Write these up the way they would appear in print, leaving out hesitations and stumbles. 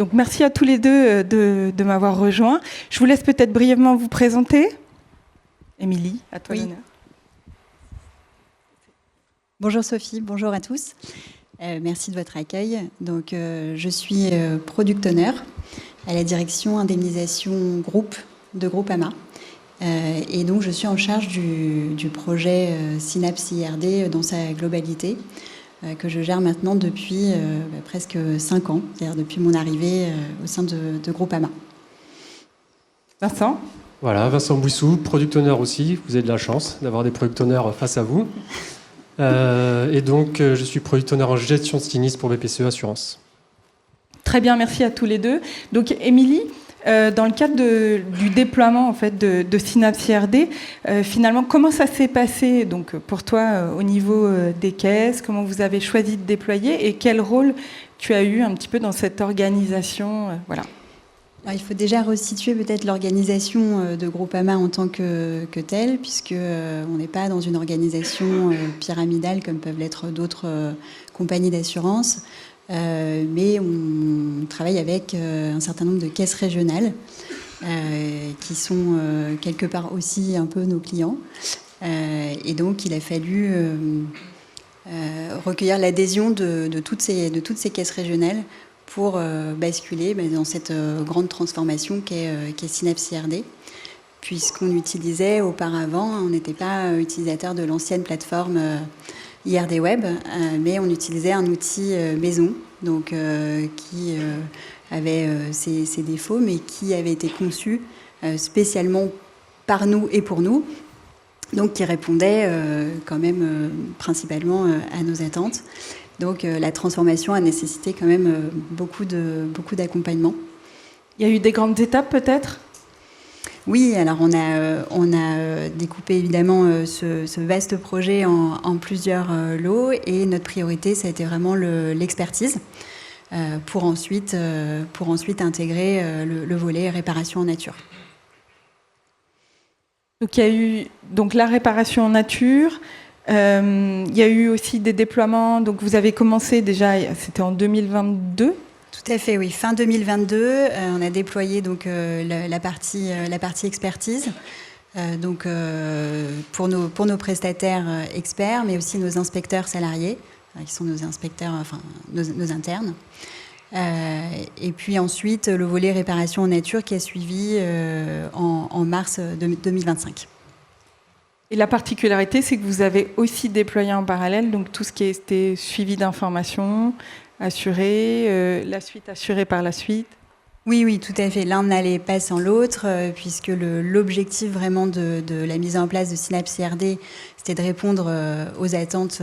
Donc merci à tous les deux de m'avoir rejoint. Je vous laisse peut-être brièvement vous présenter. Émilie, à toi l'honneur. Bonjour Sophie, bonjour à tous. Merci de votre accueil. Donc, je suis product owner à la direction indemnisation groupe de Groupama. Et donc, je suis en charge du projet Synapse IRD dans sa globalité, que je gère maintenant depuis presque 5 ans, c'est-à-dire depuis mon arrivée au sein de Groupama. Vincent ? Voilà, Vincent Bouissou, product owner aussi. Vous avez de la chance d'avoir des product owners face à vous. Et donc, je suis product owner en gestion de sinistre pour BPCE Assurance. Très bien, merci à tous les deux. Donc, Émilie, dans le cadre du déploiement en fait, de Synapse IRD, finalement, comment ça s'est passé donc, pour toi au niveau des caisses? Comment vous avez choisi de déployer et quel rôle tu as eu un petit peu dans cette organisation voilà. Alors, il faut déjà resituer peut-être l'organisation de Groupama en tant que telle, puisque on n'est pas dans une organisation pyramidale comme peuvent l'être d'autres compagnies d'assurance, mais on travaille avec un certain nombre de caisses régionales qui sont quelque part aussi un peu nos clients. Et donc, il a fallu recueillir l'adhésion de toutes ces caisses régionales pour basculer dans cette grande transformation qu'est Synapse IRD, puisqu'on utilisait auparavant, on n'était pas utilisateur de l'ancienne plateforme IRD Web, mais on utilisait un outil maison, donc qui avait ses défauts, mais qui avait été conçu spécialement par nous et pour nous, donc qui répondait quand même principalement à nos attentes. Donc la transformation a nécessité quand même beaucoup d'accompagnement. Il y a eu des grandes étapes peut-être ? Oui, alors on a découpé évidemment ce vaste projet en plusieurs lots et notre priorité, ça a été vraiment l'expertise pour ensuite intégrer le volet réparation en nature. Donc il y a eu la réparation en nature. Il y a eu aussi des déploiements, donc vous avez commencé déjà, c'était en 2022 ? Tout à fait, oui. Fin 2022, on a déployé donc, la partie expertise, donc, pour nos prestataires experts, mais aussi nos inspecteurs salariés, qui sont nos inspecteurs, enfin nos internes. Et puis ensuite, le volet réparation en nature qui a suivi en mars 2025. Et la particularité, c'est que vous avez aussi déployé en parallèle donc tout ce qui était suivi d'informations, assuré, la suite assurée par la suite. Oui, tout à fait. L'un n'allait pas sans l'autre, puisque l'objectif vraiment de la mise en place de Synapse IRD, c'était de répondre aux attentes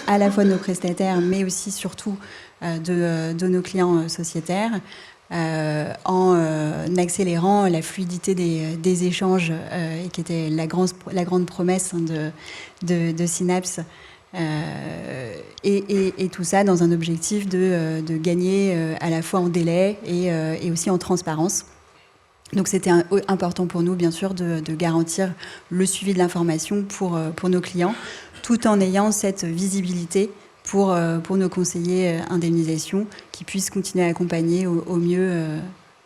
à la fois de nos prestataires, mais aussi surtout de nos clients sociétaires. En accélérant la fluidité des échanges qui était la grande promesse de Synapse et tout ça dans un objectif de gagner à la fois en délai et aussi en transparence. Donc c'était important pour nous bien sûr de garantir le suivi de l'information pour nos clients tout en ayant cette visibilité pour nos conseillers indemnisation qui puissent continuer à accompagner au mieux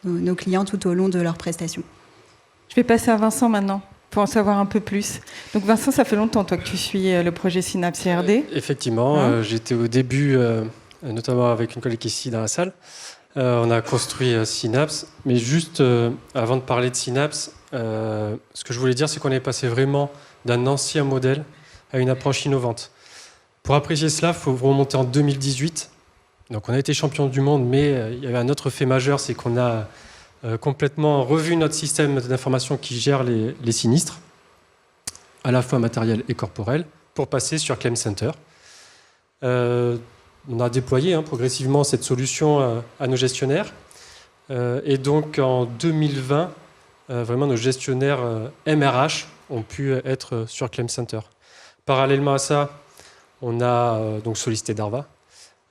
nos clients tout au long de leurs prestations. Je vais passer à Vincent maintenant pour en savoir un peu plus. Donc Vincent, ça fait longtemps toi que tu suis le projet Synapse IRD. Effectivement, j'étais au début, notamment avec une collègue ici dans la salle. On a construit Synapse, mais juste avant de parler de Synapse, ce que je voulais dire, c'est qu'on est passé vraiment d'un ancien modèle à une approche innovante. Pour apprécier cela, il faut remonter en 2018. Donc on a été champion du monde, mais il y avait un autre fait majeur, c'est qu'on a complètement revu notre système d'information qui gère les sinistres, à la fois matériels et corporels, pour passer sur Claim Center. On a déployé progressivement cette solution à nos gestionnaires. Et donc en 2020, vraiment nos gestionnaires MRH ont pu être sur Claim Center. Parallèlement à ça, on a donc sollicité Darva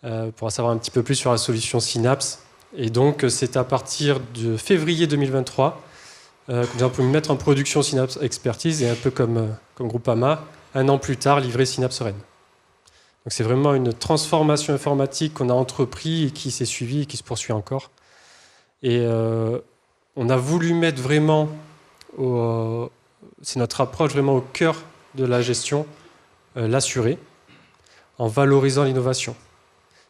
pour en savoir un petit peu plus sur la solution Synapse. Et donc, c'est à partir de février 2023 que nous avons pu mettre en production Synapse Expertise et un peu comme Groupama, un an plus tard, livrer Synapse Rennes. Donc, c'est vraiment une transformation informatique qu'on a entrepris et qui s'est suivie et qui se poursuit encore Et on a voulu mettre vraiment, c'est notre approche vraiment au cœur de la gestion, l'assuré, en valorisant l'innovation.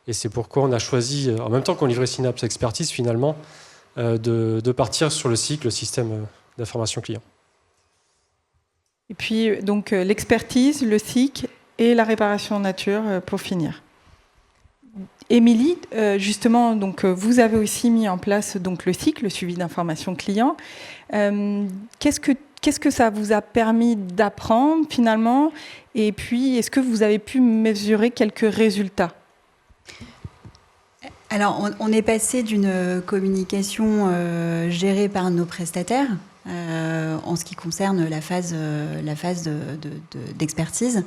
Et c'est pourquoi on a choisi, en même temps qu'on livrait Synapse Expertise, finalement, de partir sur le cycle, le système d'information client. Et puis, donc, l'expertise, le SIC et la réparation en nature pour finir. Émilie, justement, donc, vous avez aussi mis en place donc, le SIC, le suivi d'information client. Qu'est-ce que ça vous a permis d'apprendre, finalement? Et puis, est-ce que vous avez pu mesurer quelques résultats? Alors, on est passé d'une communication gérée par nos prestataires en ce qui concerne la phase d'expertise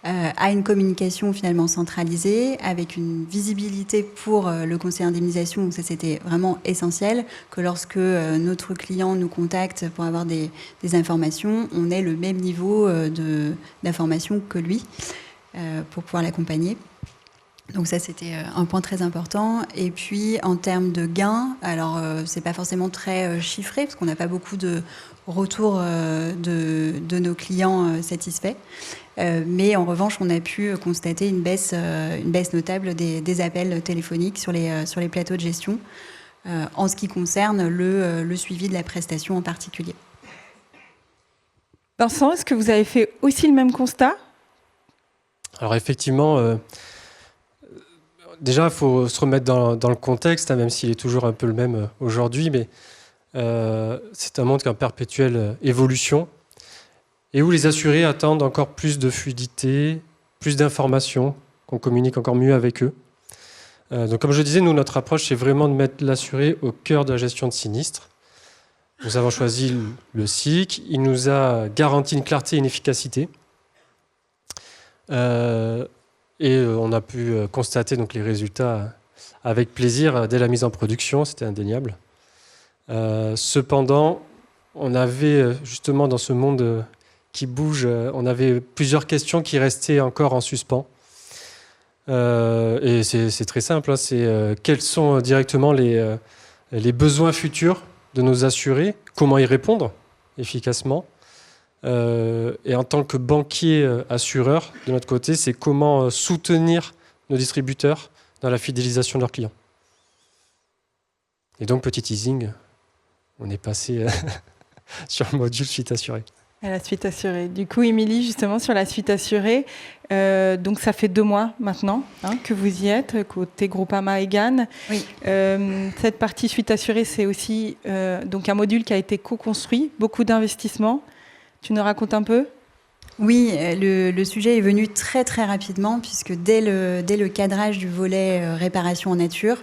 à une communication finalement centralisée avec une visibilité pour le conseil d'indemnisation. Donc ça, c'était vraiment essentiel que lorsque notre client nous contacte pour avoir des informations, on ait le même niveau d'information que lui pour pouvoir l'accompagner. Donc ça, c'était un point très important. Et puis, en termes de gains, alors c'est pas forcément très chiffré, parce qu'on n'a pas beaucoup de retours de nos clients satisfaits. Mais en revanche, on a pu constater une baisse notable des appels téléphoniques sur les plateaux de gestion, en ce qui concerne le suivi de la prestation en particulier. Vincent, est-ce que vous avez fait aussi le même constat? Alors effectivement, déjà, il faut se remettre dans le contexte, même s'il est toujours un peu le même aujourd'hui, mais c'est un monde qui est en perpétuelle évolution et où les assurés attendent encore plus de fluidité, plus d'informations, qu'on communique encore mieux avec eux. Donc, comme je disais, nous, notre approche, c'est vraiment de mettre l'assuré au cœur de la gestion de sinistres. Nous avons choisi le SIC, il nous a garanti une clarté et une efficacité. Et on a pu constater donc, les résultats avec plaisir dès la mise en production, c'était indéniable. Cependant, on avait justement dans ce monde qui bouge, on avait plusieurs questions qui restaient encore en suspens. Et c'est très simple, hein, c'est quels sont directement les besoins futurs de nos assurés, comment y répondre efficacement. Et en tant que banquier assureur, de notre côté, c'est comment soutenir nos distributeurs dans la fidélisation de leurs clients. Et donc, petit teasing, on est passé sur le module suite assurée. À la suite assurée. Du coup, Émilie, justement, sur la suite assurée, donc ça fait 2 mois maintenant que vous y êtes, côté Groupama et GAN. Oui. Cette partie suite assurée, c'est aussi donc un module qui a été co-construit, beaucoup d'investissements. Tu nous racontes un peu ? Oui, le sujet est venu très très rapidement puisque dès le cadrage du volet réparation en nature,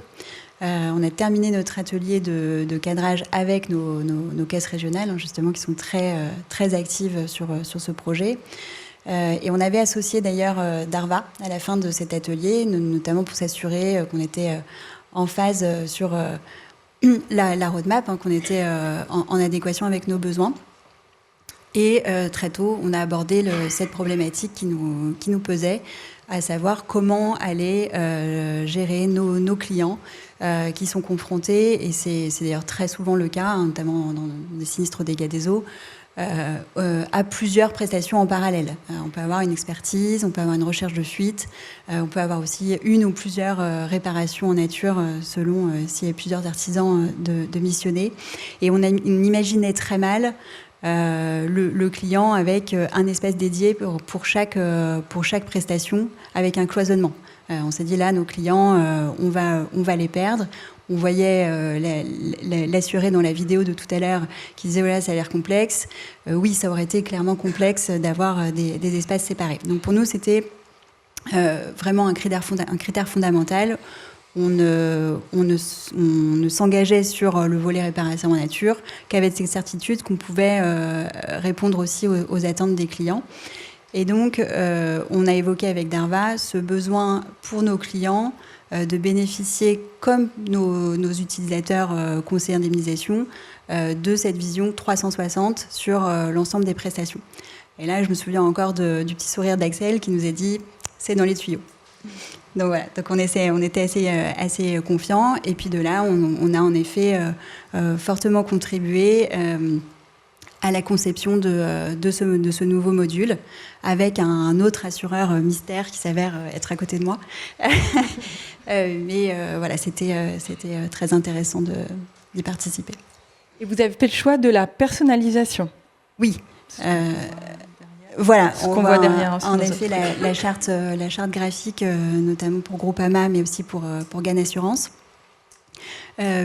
on a terminé notre atelier de cadrage avec nos caisses régionales, justement, qui sont très, très actives sur ce projet. Et on avait associé d'ailleurs Darva à la fin de cet atelier, notamment pour s'assurer qu'on était en phase sur la roadmap, qu'on était en adéquation avec nos besoins. Et très tôt, on a abordé cette problématique qui nous pesait, à savoir comment aller gérer nos clients qui sont confrontés, et c'est d'ailleurs très souvent le cas, notamment dans les sinistres dégâts des eaux, à plusieurs prestations en parallèle. On peut avoir une expertise, on peut avoir une recherche de fuite, on peut avoir aussi une ou plusieurs réparations en nature selon s'il y a plusieurs artisans de missionner. Et on imaginait très mal le client avec un espace dédié pour chaque prestation, avec un cloisonnement. On s'est dit là, nos clients, on va les perdre. On voyait l'assuré dans la vidéo de tout à l'heure qui disait voilà, ça a l'air complexe. Oui, ça aurait été clairement complexe d'avoir des espaces séparés. Donc pour nous, c'était vraiment un critère fondamental. On ne s'engageait sur le volet réparation en nature qu'avec cette certitude qu'on pouvait répondre aussi aux attentes des clients. Et donc, on a évoqué avec Darva ce besoin pour nos clients de bénéficier, comme nos utilisateurs conseillers indemnisation, de cette vision 360 sur l'ensemble des prestations. Et là, je me souviens encore du petit sourire d'Axel qui nous a dit « c'est dans les tuyaux ». Donc voilà, donc on était assez confiants. Et puis de là, on a en effet fortement contribué à la conception de ce nouveau module, avec un autre assureur mystère qui s'avère être à côté de moi. Mais voilà, c'était très intéressant d'y participer. Et vous avez fait le choix de la personnalisation. Oui. Voilà, ce qu'on voit derrière. En effet, la charte graphique, notamment pour Groupama, mais aussi pour GAN Assurance,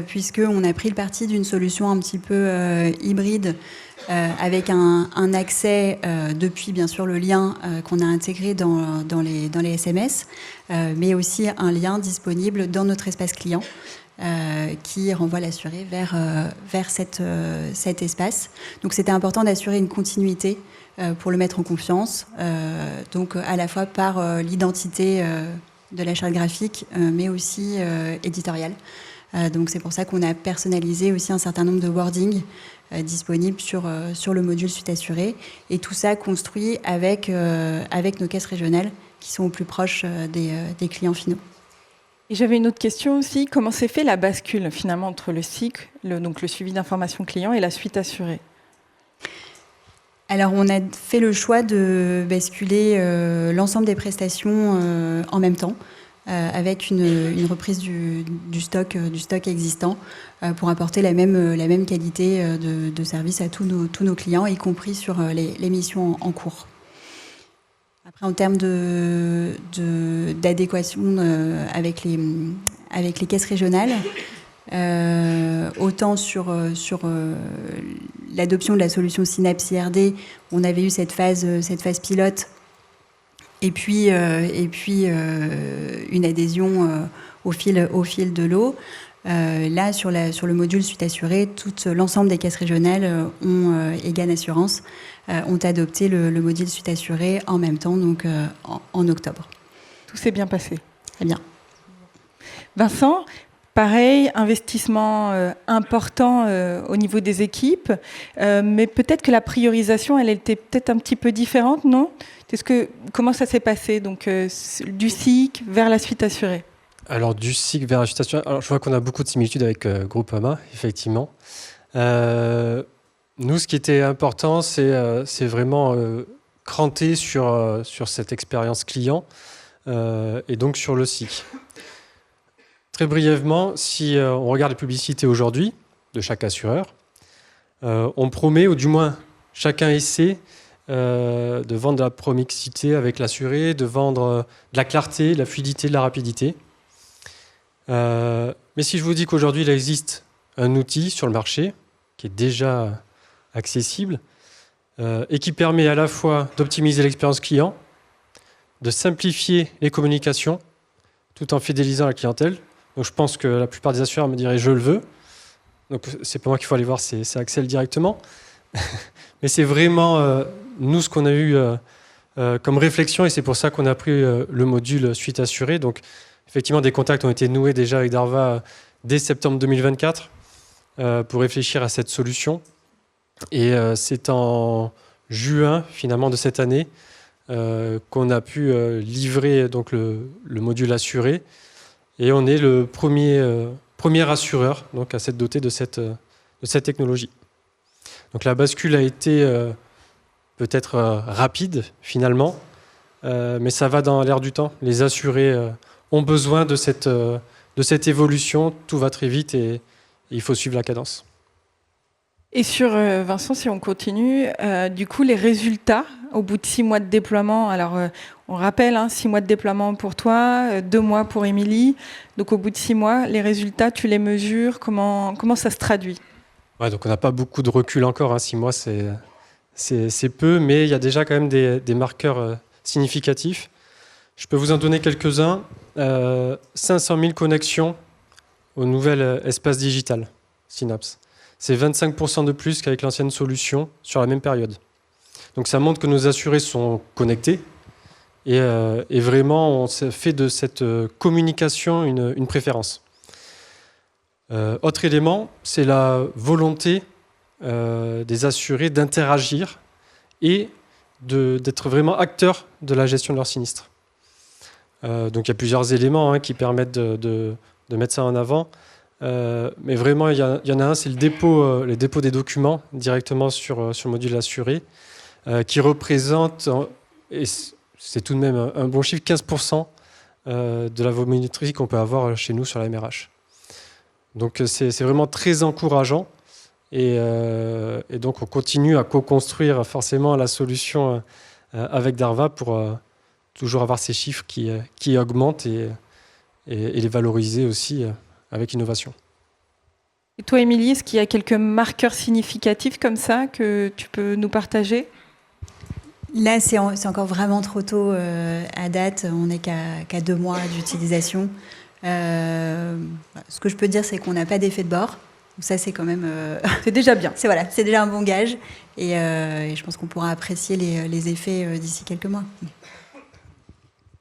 puisqu'on a pris le parti d'une solution un petit peu hybride, avec un accès depuis, bien sûr, le lien qu'on a intégré dans les SMS, mais aussi un lien disponible dans notre espace client, qui renvoie l'assuré vers cet espace. Donc c'était important d'assurer une continuité pour le mettre en confiance, donc à la fois par l'identité de la charte graphique, mais aussi éditoriale. Donc c'est pour ça qu'on a personnalisé aussi un certain nombre de wordings disponibles sur le module Suite Assurée, et tout ça construit avec nos caisses régionales qui sont au plus proche des clients finaux. Et j'avais une autre question aussi. Comment s'est fait la bascule finalement entre le SIC, donc le suivi d'information client, et la Suite Assurée? Alors, on a fait le choix de basculer l'ensemble des prestations en même temps, avec une reprise du stock existant, pour apporter la même qualité de service à tous nos clients, y compris sur les missions en cours. Après, en termes d'adéquation avec les caisses régionales, autant sur l'adoption de la solution Synapse IRD, on avait eu cette phase pilote, et puis une adhésion au fil de l'eau. Là, sur le module Suite Assurée, l'ensemble des caisses régionales et GAN Assurance ont adopté le module Suite Assurée en même temps, donc en octobre. Tout s'est bien passé. Très bien. Vincent, pareil, investissement important au niveau des équipes, mais peut-être que la priorisation, elle était peut-être un petit peu différente, non? Comment ça s'est passé, donc, du SIC vers la Suite Assurée? Alors, du SIC vers la Suite Assurée, alors, je vois qu'on a beaucoup de similitudes avec Groupama, effectivement. Nous, ce qui était important, c'est vraiment cranter sur cette expérience client, et donc sur le SIC. Très brièvement, si on regarde les publicités aujourd'hui de chaque assureur, on promet, ou du moins chacun essaie, de vendre de la promixité avec l'assuré, de vendre de la clarté, de la fluidité, de la rapidité. Mais si je vous dis qu'aujourd'hui, il existe un outil sur le marché qui est déjà accessible et qui permet à la fois d'optimiser l'expérience client, de simplifier les communications, tout en fidélisant la clientèle. Donc je pense que la plupart des assureurs me diraient « je le veux ». Donc c'est pas moi qu'il faut aller voir, c'est Axel directement. Mais c'est vraiment nous ce qu'on a eu comme réflexion, et c'est pour ça qu'on a pris le module Suite Assurée. Donc effectivement, des contacts ont été noués déjà avec Darva dès septembre 2024 pour réfléchir à cette solution. Et c'est en juin finalement de cette année qu'on a pu livrer donc le module assuré. Et on est le premier assureur donc, à s'être doté de cette technologie. Donc la bascule a été peut-être rapide finalement, mais ça va dans l'air du temps. Les assurés ont besoin de cette évolution, tout va très vite et il faut suivre la cadence. Et sur, Vincent, si on continue, du coup, les résultats au bout de 6 mois de déploiement, alors on rappelle, 6 mois de déploiement pour toi, 2 mois pour Émilie, donc au bout de 6 mois, les résultats, tu les mesures, comment ça se traduit? Ouais, donc on n'a pas beaucoup de recul encore, 6 mois c'est peu, mais il y a déjà quand même des marqueurs significatifs. Je peux vous en donner quelques-uns. 500 000 connexions au nouvel espace digital Synapse. C'est 25% de plus qu'avec l'ancienne solution sur la même période. Donc ça montre que nos assurés sont connectés et vraiment on fait de cette communication une préférence. Autre élément, c'est la volonté des assurés d'interagir et d'être vraiment acteurs de la gestion de leur sinistre. Donc il y a plusieurs éléments qui permettent de mettre ça en avant. Mais vraiment, il y en a un, c'est le dépôt des documents directement sur le module assuré, qui représente, et c'est tout de même un bon chiffre, 15% de la volumétrie qu'on peut avoir chez nous sur la MRH. Donc c'est vraiment très encourageant. Et donc on continue à co-construire forcément la solution avec Darva pour toujours avoir ces chiffres qui augmentent et les valoriser aussi avec innovation. Et toi, Émilie, est-ce qu'il y a quelques marqueurs significatifs comme ça que tu peux nous partager ? Là, c'est encore vraiment trop tôt à date. On n'est qu'à 2 mois d'utilisation. Ce que je peux dire, c'est qu'on n'a pas d'effet de bord. Donc ça, c'est quand même... C'est déjà bien. C'est déjà un bon gage. Et je pense qu'on pourra apprécier les effets d'ici quelques mois.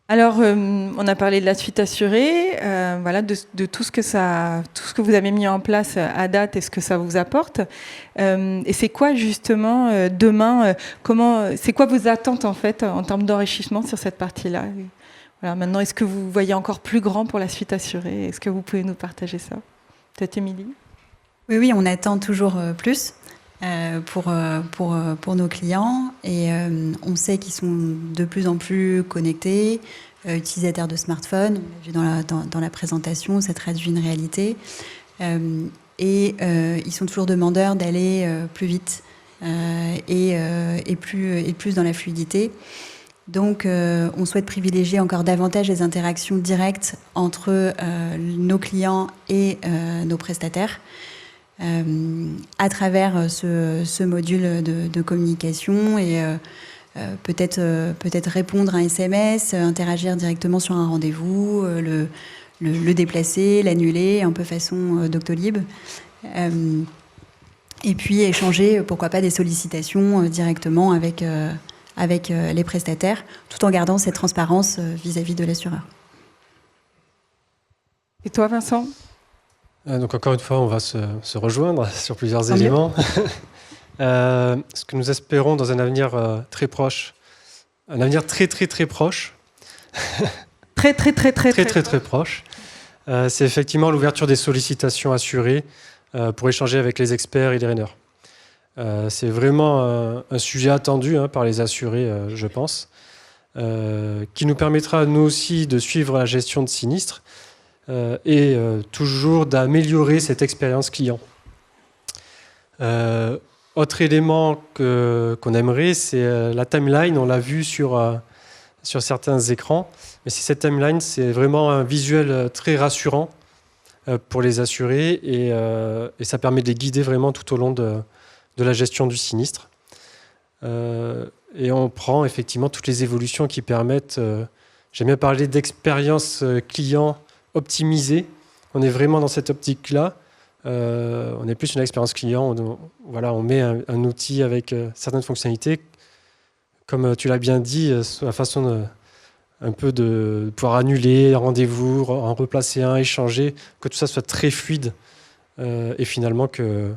Alors, on a parlé de la suite assurée, de tout ce que vous avez mis en place à date et ce que ça vous apporte. Et c'est quoi justement demain c'est quoi vos attentes en fait en termes d'enrichissement sur cette partie-là ? Voilà, maintenant, est-ce que vous voyez encore plus grand pour la suite assurée ? Est-ce que vous pouvez nous partager ça ? Peut-être Émilie ? Oui, on attend toujours plus pour nos clients et on sait qu'ils sont de plus en plus connectés, utilisateurs de smartphones. On l'a vu dans la présentation, ça traduit une réalité. Et ils sont toujours demandeurs d'aller plus vite et plus dans la fluidité. Donc, on souhaite privilégier encore davantage les interactions directes entre nos clients et nos prestataires. À travers ce module de communication et peut-être répondre à un SMS, interagir directement sur un rendez-vous, le déplacer, l'annuler, un peu façon Doctolib. Et puis échanger, pourquoi pas, des sollicitations directement avec les prestataires, tout en gardant cette transparence vis-à-vis de l'assureur. Et toi, Vincent ? Donc encore une fois, on va se rejoindre sur plusieurs éléments. Ce que nous espérons dans un avenir très proche, un avenir très très très proche, très proche, c'est effectivement l'ouverture des sollicitations assurées pour échanger avec les experts et les raineurs. C'est vraiment un sujet attendu par les assurés, je pense, qui nous permettra nous aussi de suivre la gestion de sinistres. Et toujours d'améliorer cette expérience client. Autre élément qu'on aimerait, c'est la timeline. On l'a vu sur certains écrans, mais cette timeline, c'est vraiment un visuel très rassurant pour les assurés et ça permet de les guider vraiment tout au long de la gestion du sinistre. Et on prend effectivement toutes les évolutions qui permettent, j'aime bien parler d'expérience client optimisé. On est vraiment dans cette optique-là. On est plus une expérience client. On met un outil avec certaines fonctionnalités. Comme tu l'as bien dit, la façon un peu de pouvoir annuler un rendez-vous, en replacer un, échanger, que tout ça soit très fluide et finalement que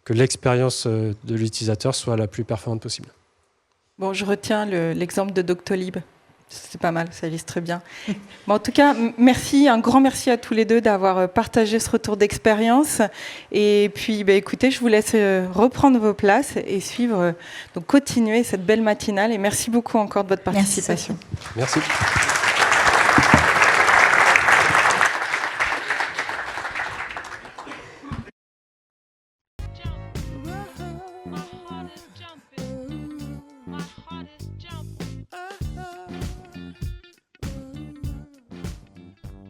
l'expérience de l'utilisateur soit la plus performante possible. Bon, je retiens l'exemple de Doctolib. C'est pas mal, ça illustre très bien. Bon, en tout cas, merci, un grand merci à tous les deux d'avoir partagé ce retour d'expérience. Et puis, écoutez, je vous laisse reprendre vos places et suivre, donc continuer cette belle matinale. Et merci beaucoup encore de votre participation. Merci.